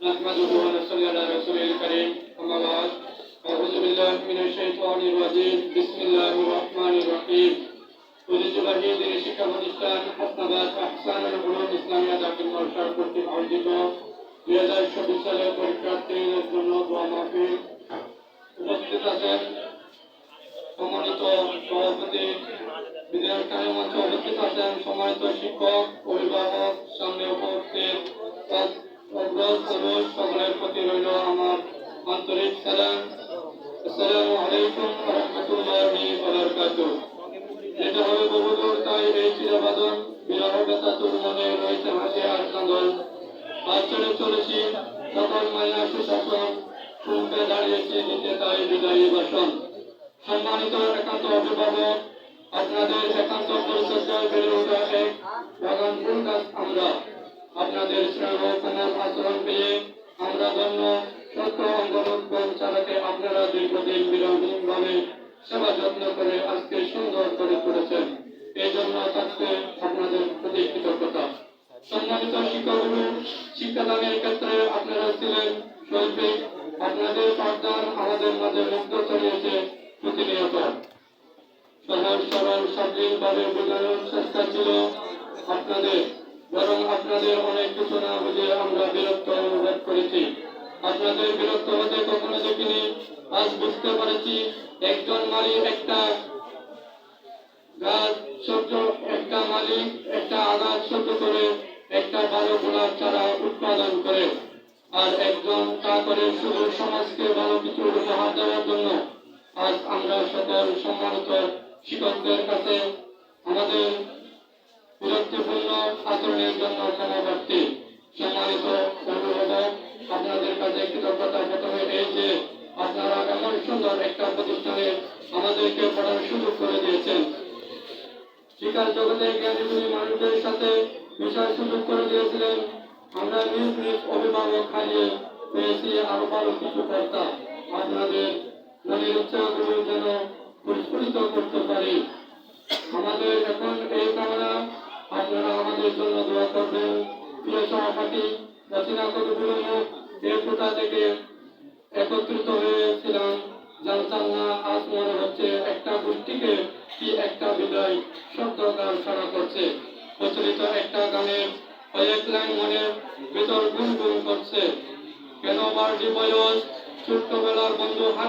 نحمده ونصلي على رسوله الكريم أما بعد أعوذ بالله من الشيطان الرجيم بسم الله الرحمن الرحيم ঐতিহ্যবাহী দিনী শিক্ষা প্রতিষ্ঠান হাসনাবাদ আহসানুল উলুম ইসলামিয়া দাখিল মাদ্রাসা কর্তৃক আয়োজিত 2024 সালের পরীক্ষার্থীদের জন্য দোয়া মাহফিল উপস্থিত আছেন সম্মানিত সভাপতি বিদ্যালয়ের মঞ্চে উপস্থিত আছেন সম্মানিত শিক্ষক অভিভাবক সামনে উপস্থিত সকলের প্রতি রইল আমার আন্তরিক সালাম। আসসালামু আলাইকুম ওয়া রাহমাতুল্লাহি ওয়া বারাকাতুহু। যেটা হবে বহুদূর তাই এই চিরবাদন বিরহ ব্যথাতুর মনে রয়েছে হাসি আর কাঁদন। আজ ছেড়ে চলেছি সকল মায়া সুশাসন, শুনতে দাঁড়িয়েছি দিতে তাই বিদায়ী ভাষণ। সম্মানিত একান্ত অভিভাবক, আপনাদের একান্ত পরিচর্যায় বেড়ে ওঠা এক বাগান ফুল গাছ আমরা। আপনাদের স্নেহ কোমল আচরণ পেয়ে আমরা ধন্য। সত্য অঙ্গরোধন চালাকে আপনারা দীর্ঘদিন বিরামহীনভাবে সেবা যত্ন করে আজকে সুন্দর করে তুলেছেন, এই জন্য থাকছে আপনাদের প্রতি কৃতজ্ঞতা। সম্মানিত শিক্ষকগুরু, শিক্ষাদানের ক্ষেত্রে আপনারা ছিলেন শৈল্পিক। আপনাদের পাঠদান আমাদের মাঝে মুগ্ধ ছড়িয়েছে প্রতিনিয়ত। সহজ সরল স্বাধীনভাবে বোঝানোর চেষ্টা ছিল আপনাদের, বরং আপনাদের অনেক কিছু না বুঝে আমরা বিরক্ত অনুভব করেছি। আপনাদের বিরক্ত হতে কখনো দেখিনি, আজ বুঝতে পারছি একজন মালিক একটা আঘাত সহ্য করে একটা ভালো গোলাপ চারা উৎপাদন করে, আর একজন তা করে শুধু সমাজকে ভালো কিছু উপহার দেওয়ার জন্য। আজ আমরা সকল সম্মানিত শিক্ষকদের কাছে আমাদের বিরক্তিপূর্ণ আচরণের জন্য ক্ষমা প্রার্থী। সম্মানিত অভিভাবক, আপনাদের কাছে কৃতজ্ঞতা প্রথমে এই যে আপনারা এমন সুন্দর একটা প্রতিষ্ঠানে আমাদেরকে পড়ার সুযোগ করে দিয়েছেন। শিক্ষার জগতে জ্ঞানীগুণী মানুষদের সাথে মিশার সুযোগ করে দিয়েছিলেন। আমরা নিজ নিজ অভিভাবক হারিয়ে পেয়েছি আরো ভালো কিছু কর্তা। আপনাদের মনের ইচ্ছাগুলো যেন পরিস্ফুটিত করতে পারি। আমাদের এখন এই কামনা, আপনারা আমাদের জন্য দোয়া করবেন। প্রিয় সহপাঠী, রচনা কতগুলো মুখ এই কোটা থেকে একত্রিত হয়েছিলাম, জানতাম না আজ মনে হচ্ছে একটা গোষ্ঠীকে কি একটা বিদায় শব্দ গান সারা করছে। প্রচলিত একটা গানের কয়েক লাইন মনের ভিতর গুনগুন করছে। কেন বাড়ি বয়স, ছোট্টবেলার বন্ধু